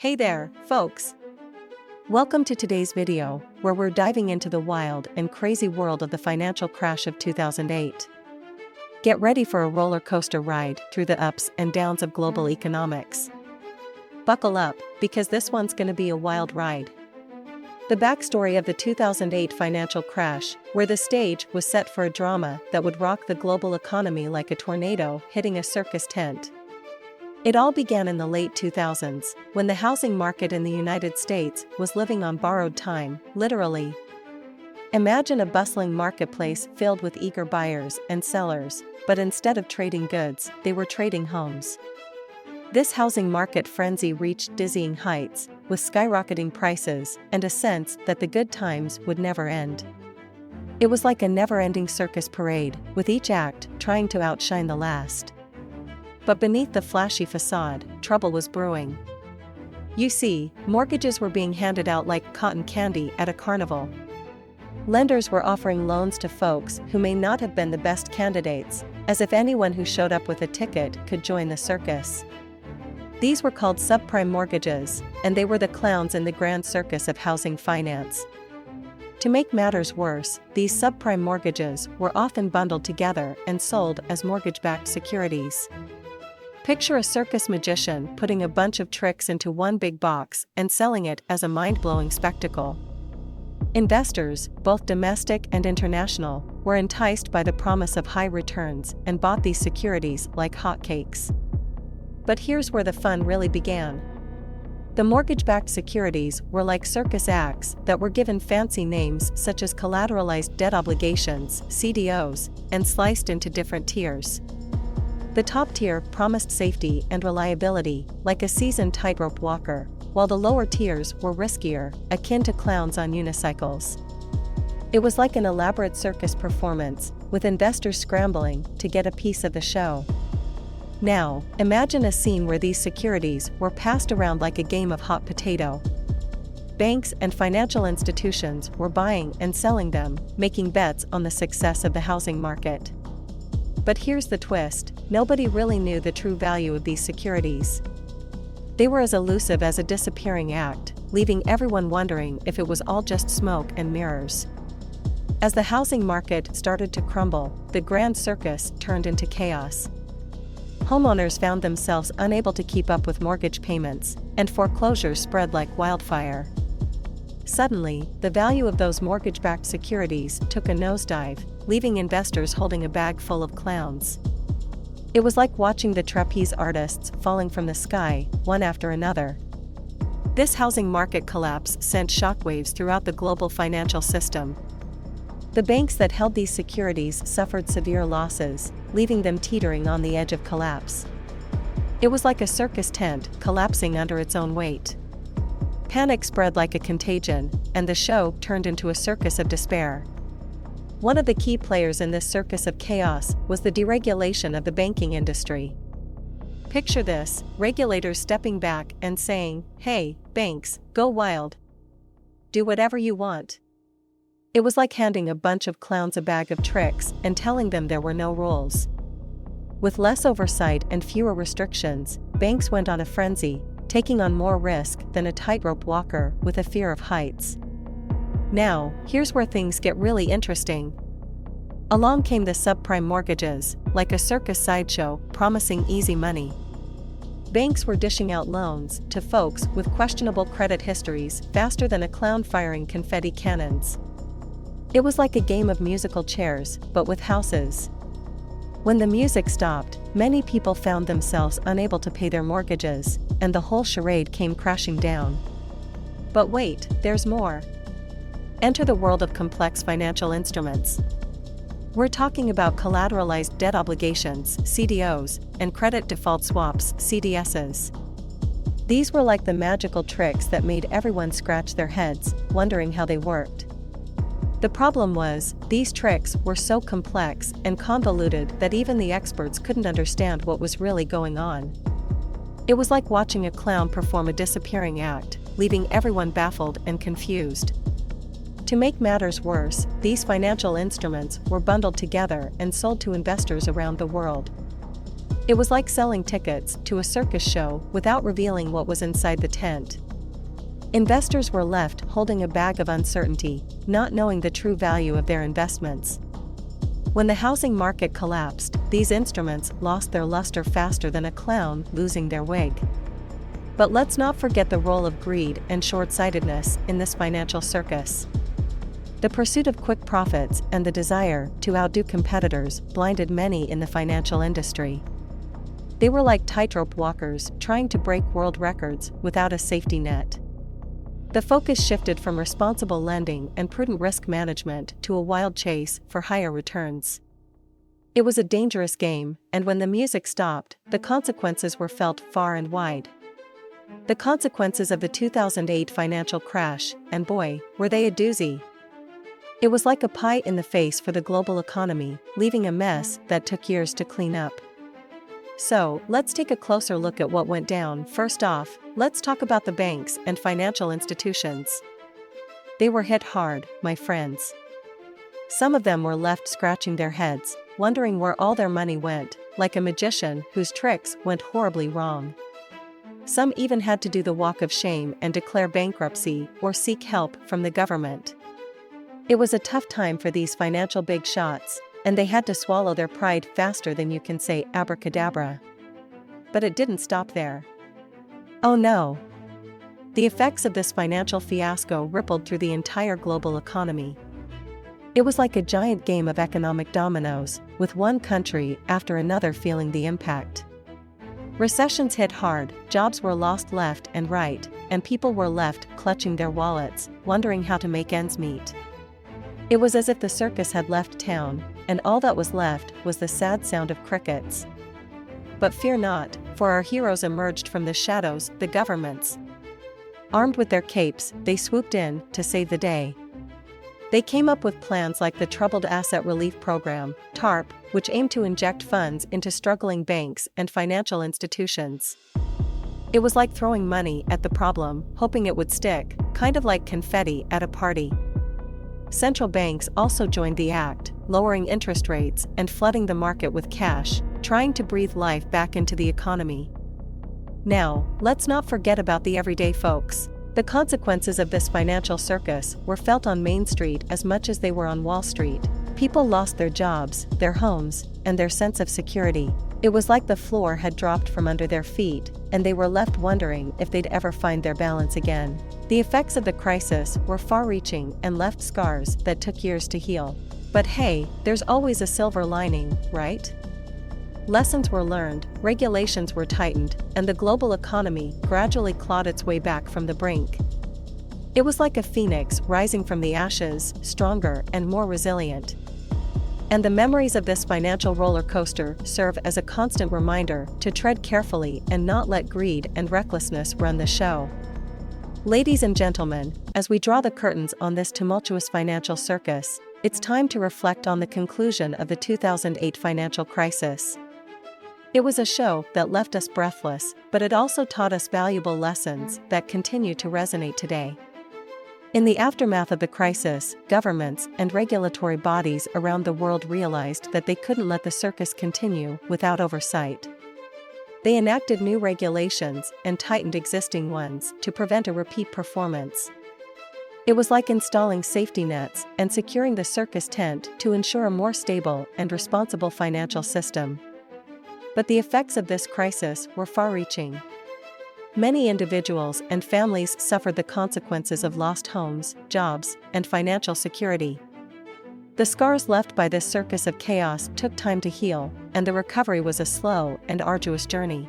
Hey there, folks! Welcome to today's video, where we're diving into the wild and crazy world of the financial crash of 2008. Get ready for a roller coaster ride through the ups and downs of global economics. Buckle up, because this one's gonna be a wild ride. The backstory of the 2008 financial crash, where the stage was set for a drama that would rock the global economy like a tornado hitting a circus tent. It all began in the late 2000s, when the housing market in the United States was living on borrowed time, literally. Imagine a bustling marketplace filled with eager buyers and sellers, but instead of trading goods, they were trading homes. This housing market frenzy reached dizzying heights, with skyrocketing prices and a sense that the good times would never end. It was like a never-ending circus parade, with each act trying to outshine the last. But beneath the flashy facade, trouble was brewing. You see, mortgages were being handed out like cotton candy at a carnival. Lenders were offering loans to folks who may not have been the best candidates, as if anyone who showed up with a ticket could join the circus. These were called subprime mortgages, and they were the clowns in the grand circus of housing finance. To make matters worse, these subprime mortgages were often bundled together and sold as mortgage-backed securities. Picture a circus magician putting a bunch of tricks into one big box and selling it as a mind-blowing spectacle. Investors, both domestic and international, were enticed by the promise of high returns and bought these securities like hotcakes. But here's where the fun really began. The mortgage-backed securities were like circus acts that were given fancy names such as collateralized debt obligations, CDOs, and sliced into different tiers. The top tier promised safety and reliability, like a seasoned tightrope walker, while the lower tiers were riskier, akin to clowns on unicycles. It was like an elaborate circus performance, with investors scrambling to get a piece of the show. Now, imagine a scene where these securities were passed around like a game of hot potato. Banks and financial institutions were buying and selling them, making bets on the success of the housing market. But here's the twist: nobody really knew the true value of these securities. They were as elusive as a disappearing act, leaving everyone wondering if it was all just smoke and mirrors. As the housing market started to crumble, the grand circus turned into chaos. Homeowners found themselves unable to keep up with mortgage payments, and foreclosures spread like wildfire. Suddenly, the value of those mortgage-backed securities took a nosedive, leaving investors holding a bag full of clowns. It was like watching the trapeze artists falling from the sky, one after another. This housing market collapse sent shockwaves throughout the global financial system. The banks that held these securities suffered severe losses, leaving them teetering on the edge of collapse. It was like a circus tent collapsing under its own weight. Panic spread like a contagion, and the show turned into a circus of despair. One of the key players in this circus of chaos was the deregulation of the banking industry. Picture this: regulators stepping back and saying, "Hey, banks, go wild. Do whatever you want." It was like handing a bunch of clowns a bag of tricks and telling them there were no rules. With less oversight and fewer restrictions, banks went on a frenzy, taking on more risk than a tightrope walker with a fear of heights. Now, here's where things get really interesting. Along came the subprime mortgages, like a circus sideshow, promising easy money. Banks were dishing out loans to folks with questionable credit histories faster than a clown firing confetti cannons. It was like a game of musical chairs, but with houses. When the music stopped, many people found themselves unable to pay their mortgages, and the whole charade came crashing down. But wait, there's more. Enter the world of complex financial instruments. We're talking about collateralized debt obligations, CDOs, and credit default swaps, CDSs. These were like the magical tricks that made everyone scratch their heads, wondering how they worked. The problem was, these tricks were so complex and convoluted that even the experts couldn't understand what was really going on. It was like watching a clown perform a disappearing act, leaving everyone baffled and confused. To make matters worse, these financial instruments were bundled together and sold to investors around the world. It was like selling tickets to a circus show without revealing what was inside the tent. Investors were left holding a bag of uncertainty, not knowing the true value of their investments. When the housing market collapsed, these instruments lost their luster faster than a clown losing their wig. But let's not forget the role of greed and short-sightedness in this financial circus. The pursuit of quick profits and the desire to outdo competitors blinded many in the financial industry. They were like tightrope walkers trying to break world records without a safety net. The focus shifted from responsible lending and prudent risk management to a wild chase for higher returns. It was a dangerous game, and when the music stopped, the consequences were felt far and wide. The consequences of the 2008 financial crash, and boy, were they a doozy. It was like a pie in the face for the global economy, leaving a mess that took years to clean up. So, let's take a closer look at what went down. First off, let's talk about the banks and financial institutions. They were hit hard, my friends. Some of them were left scratching their heads, wondering where all their money went, like a magician whose tricks went horribly wrong. Some even had to do the walk of shame and declare bankruptcy or seek help from the government. It was a tough time for these financial big shots, and they had to swallow their pride faster than you can say abracadabra. But it didn't stop there. Oh no! The effects of this financial fiasco rippled through the entire global economy. It was like a giant game of economic dominoes, with one country after another feeling the impact. Recessions hit hard, jobs were lost left and right, and people were left clutching their wallets, wondering how to make ends meet. It was as if the circus had left town, and all that was left was the sad sound of crickets. But fear not, for our heroes emerged from the shadows, the governments. Armed with their capes, they swooped in to save the day. They came up with plans like the Troubled Asset Relief Program, TARP, which aimed to inject funds into struggling banks and financial institutions. It was like throwing money at the problem, hoping it would stick, kind of like confetti at a party. Central banks also joined the act, lowering interest rates and flooding the market with cash, trying to breathe life back into the economy. Now, let's not forget about the everyday folks. The consequences of this financial circus were felt on Main Street as much as they were on Wall Street. People lost their jobs, their homes, and their sense of security. It was like the floor had dropped from under their feet, and they were left wondering if they'd ever find their balance again. The effects of the crisis were far-reaching and left scars that took years to heal. But hey, there's always a silver lining, right? Lessons were learned, regulations were tightened, and the global economy gradually clawed its way back from the brink. It was like a phoenix rising from the ashes, stronger and more resilient. And the memories of this financial roller coaster serve as a constant reminder to tread carefully and not let greed and recklessness run the show. Ladies and gentlemen, as we draw the curtains on this tumultuous financial circus, it's time to reflect on the conclusion of the 2008 financial crisis. It was a show that left us breathless, but it also taught us valuable lessons that continue to resonate today. In the aftermath of the crisis, governments and regulatory bodies around the world realized that they couldn't let the circus continue without oversight. They enacted new regulations and tightened existing ones to prevent a repeat performance. It was like installing safety nets and securing the circus tent to ensure a more stable and responsible financial system. But the effects of this crisis were far-reaching. Many individuals and families suffered the consequences of lost homes, jobs, and financial security. The scars left by this circus of chaos took time to heal, and the recovery was a slow and arduous journey.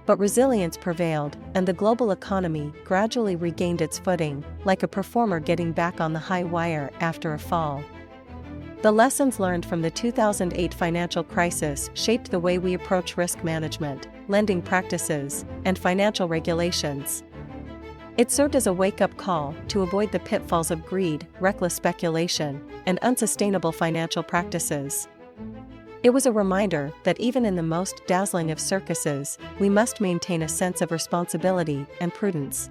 But resilience prevailed, and the global economy gradually regained its footing, like a performer getting back on the high wire after a fall. The lessons learned from the 2008 financial crisis shaped the way we approach risk management, lending practices, and financial regulations. It served as a wake-up call to avoid the pitfalls of greed, reckless speculation, and unsustainable financial practices. It was a reminder that even in the most dazzling of circuses, we must maintain a sense of responsibility and prudence.